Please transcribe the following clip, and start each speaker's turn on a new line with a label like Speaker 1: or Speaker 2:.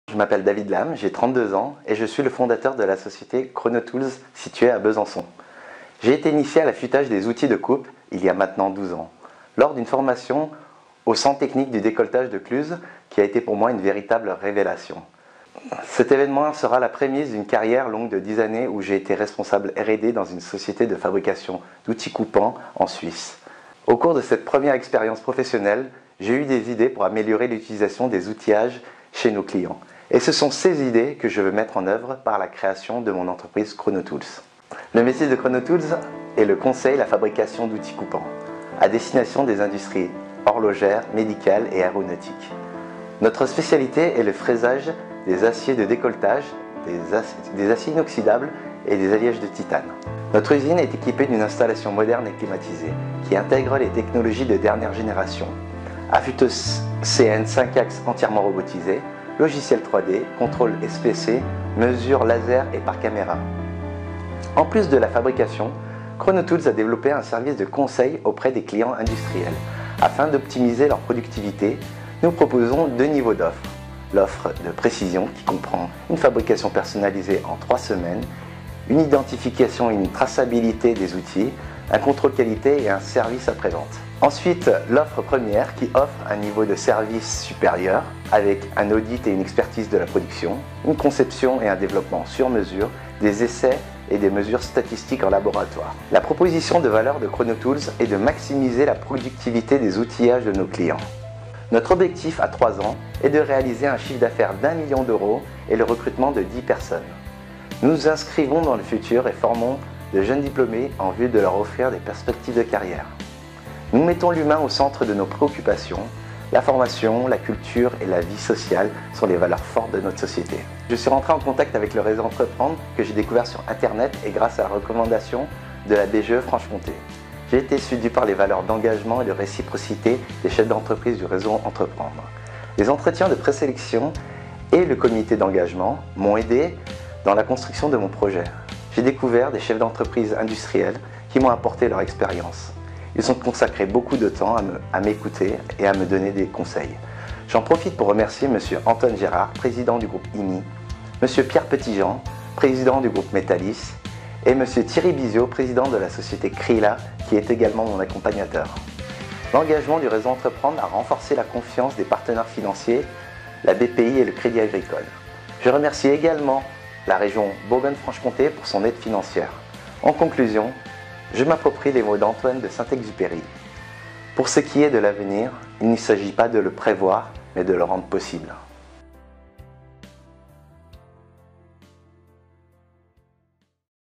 Speaker 1: Je m'appelle David Lam, j'ai 32 ans et je suis le fondateur de la société Chronotools située à Besançon. J'ai été initié à l'affûtage des outils de coupe il y a maintenant 12 ans, lors d'une formation au Centre technique du décolletage de Cluses qui a été pour moi une véritable révélation. Cet événement sera la prémisse d'une carrière longue de 10 années où j'ai été responsable R&D dans une société de fabrication d'outils coupants en Suisse. Au cours de cette première expérience professionnelle, j'ai eu des idées pour améliorer l'utilisation des outillages chez nos clients. Et ce sont ces idées que je veux mettre en œuvre par la création de mon entreprise Chronotools. Le métier de Chronotools est le conseil et la fabrication d'outils coupants à destination des industries horlogères, médicales et aéronautiques. Notre spécialité est le fraisage des aciers de décolletage, des aciers inoxydables et des alliages de titane. Notre usine est équipée d'une installation moderne et climatisée qui intègre les technologies de dernière génération. Affûteuse CN 5 axes entièrement robotisée, logiciel 3D, contrôle SPC, mesure laser et par caméra. En plus de la fabrication, Chronotools a développé un service de conseil auprès des clients industriels. Afin d'optimiser leur productivité, nous proposons deux niveaux d'offres. L'offre de précision qui comprend une fabrication personnalisée en 3 semaines, une identification et une traçabilité des outils, un contrôle qualité et un service après-vente. Ensuite, l'offre première qui offre un niveau de service supérieur avec un audit et une expertise de la production, une conception et un développement sur mesure, des essais et des mesures statistiques en laboratoire. La proposition de valeur de Chronotools est de maximiser la productivité des outillages de nos clients. Notre objectif à 3 ans est de réaliser un chiffre d'affaires d'1 million d'euros et le recrutement de 10 personnes. Nous nous inscrivons dans le futur et formons de jeunes diplômés en vue de leur offrir des perspectives de carrière. Nous mettons l'humain au centre de nos préoccupations. La formation, la culture et la vie sociale sont les valeurs fortes de notre société. Je suis rentré en contact avec le réseau Entreprendre que j'ai découvert sur Internet et grâce à la recommandation de la BGE Franche-Comté. J'ai été séduit par les valeurs d'engagement et de réciprocité des chefs d'entreprise du réseau Entreprendre. Les entretiens de présélection et le comité d'engagement m'ont aidé dans la construction de mon projet. J'ai découvert des chefs d'entreprise industriels qui m'ont apporté leur expérience. Ils ont consacré beaucoup de temps à m'écouter et à me donner des conseils. J'en profite pour remercier M. Antoine Gérard, président du groupe IMI, M. Pierre Petitjean, président du groupe Metalis, et M. Thierry Bizot, président de la société Krila, qui est également mon accompagnateur. L'engagement du réseau Entreprendre a renforcé la confiance des partenaires financiers, la BPI et le Crédit Agricole. Je remercie également la région Bourgogne-Franche-Comté pour son aide financière. En conclusion, je m'approprie les mots d'Antoine de Saint-Exupéry. Pour ce qui est de l'avenir, il ne s'agit pas de le prévoir, mais de le rendre possible.